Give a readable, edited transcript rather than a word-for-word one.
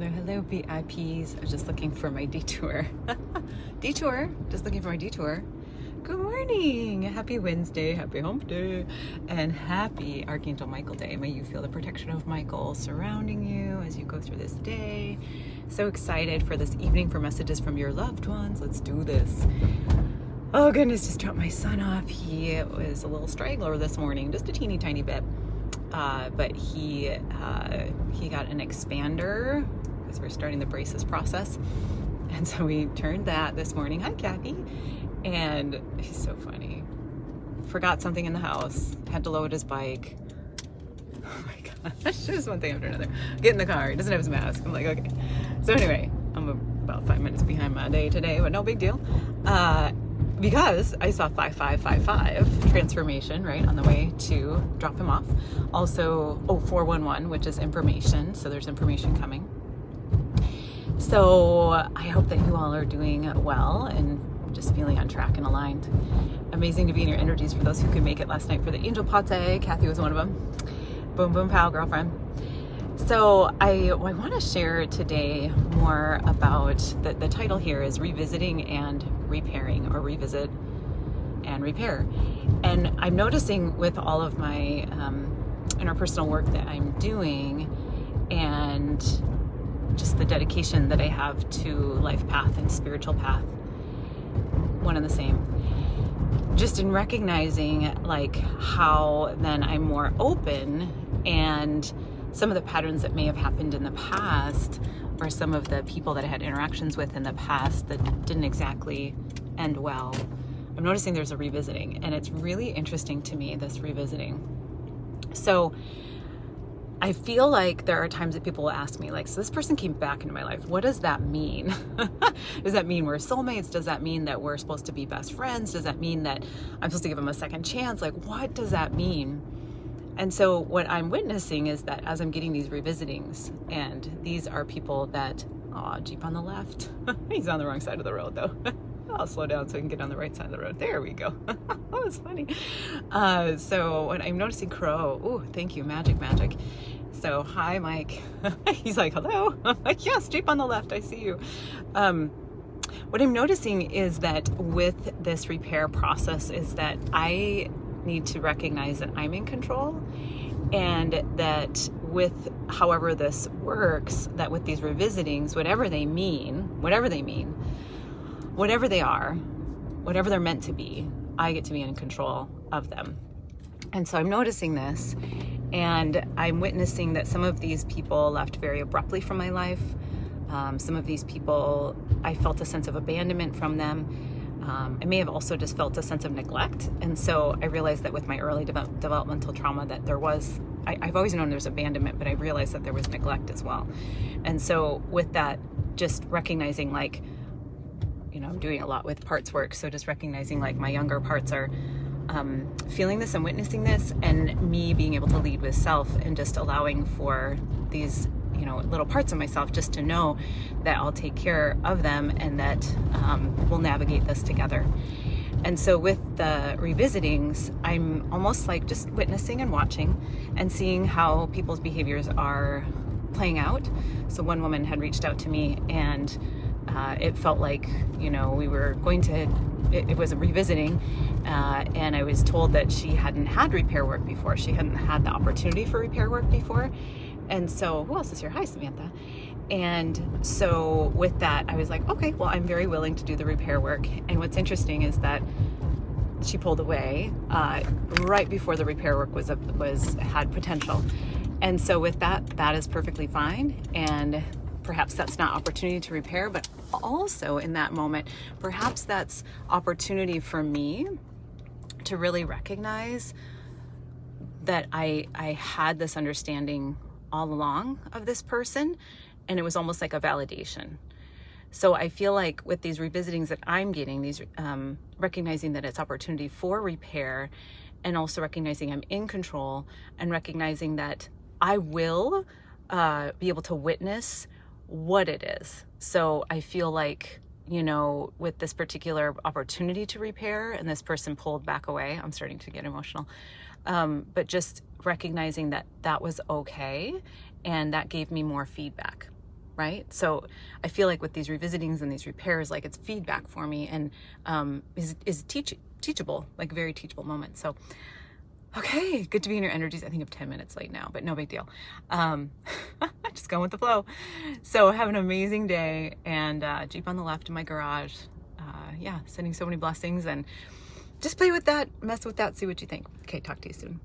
Hello, VIPs. I was just looking for my detour. Detour? Just looking for my detour. Good morning. Happy Wednesday. Happy hump day. And happy Archangel Michael Day. May you feel the protection of Michael surrounding you as you go through this day. So excited for this evening for messages from your loved ones. Let's do this. Oh goodness, just dropped my son off. He was a little straggler this morning, just a teeny tiny bit. But he got an expander because we're starting the braces process. And so we turned that this morning. Hi, Kathy. And he's so funny. Forgot something in the house. Had to load his bike. Oh my gosh, just one thing after another. Get in the car. He doesn't have his mask. I'm like, okay. So anyway, I'm about 5 minutes behind my day today, but no big deal. Because I saw 5555 transformation right on the way to drop him off. Also 411, which is information. So there's information coming. So I hope that you all are doing well and just feeling on track and aligned. Amazing to be in your energies for those who could make it last night for the Angel Pate. Kathy was one of them. Boom, boom, pow, girlfriend. So I want to share today more about the title here is Revisiting and Repairing, or Revisit and Repair. And I'm noticing with all of my interpersonal work that I'm doing and just the dedication that I have to life path and spiritual path, one and the same. Just in recognizing like how then I'm more open, and some of the patterns that may have happened in the past, or some of the people that I had interactions with in the past that didn't exactly end well, I'm noticing there's a revisiting, and it's really interesting to me, this revisiting. So I feel like there are times that people will ask me, like, so this person came back into my life. What does that mean? Does that mean we're soulmates? Does that mean that we're supposed to be best friends? Does that mean that I'm supposed to give them a second chance? Like, what does that mean? And so what I'm witnessing is that as I'm getting these revisitings, and these are people that, Jeep on the left. He's on the wrong side of the road though. I'll slow down so I can get on the right side of the road. There we go. That was funny. So when I'm noticing Crow, ooh, thank you, magic. So hi, Mike. He's like, hello. I'm like, yes, Jeep on the left. I see you. What I'm noticing is that with this repair process is that I need to recognize that I'm in control, and that with however this works, that with these revisitings, whatever they are, whatever they're meant to be, I get to be in control of them. And so I'm noticing this, and I'm witnessing that some of these people left very abruptly from my life. Some of these people, I felt a sense of abandonment from them. I may have also just felt a sense of neglect. And so I realized that with my early developmental trauma that there was, I've always known there's abandonment, but I realized that there was neglect as well. And so with that, just recognizing like, I'm doing a lot with parts work. So just recognizing like my younger parts are feeling this and witnessing this, and me being able to lead with self, and just allowing for these little parts of myself just to know that I'll take care of them, and that we'll navigate this together. And so with the revisitings, I'm almost like just witnessing and watching and seeing how people's behaviors are playing out. So one woman had reached out to me, and it felt like, we were going to, it was a revisiting, and I was told that she hadn't had repair work before. She hadn't had the opportunity for repair work before. And so, who else is here? Hi, Samantha. And so with that, I was like, okay, well, I'm very willing to do the repair work. And what's interesting is that she pulled away right before the repair work had potential. And so with that is perfectly fine. And perhaps that's not opportunity to repair, but also in that moment, perhaps that's opportunity for me to really recognize that I had this understanding all along of this person, and it was almost like a validation. So I feel like with these revisitings that I'm getting, these recognizing that it's opportunity for repair, and also recognizing I'm in control, and recognizing that I will be able to witness what it is. So I feel like, with this particular opportunity to repair, and this person pulled back away, I'm starting to get emotional, but just recognizing that that was okay, and that gave me more feedback. right? So I feel like with these revisitings and these repairs, like it's feedback for me, and is teachable, like very teachable moment. So okay, good to be in your energies. I think I'm 10 minutes late now, but no big deal. Just going with the flow. So have an amazing day, and Jeep on the left in my garage. Yeah, sending so many blessings, and just play with that, mess with that, see what you think. Okay, talk to you soon.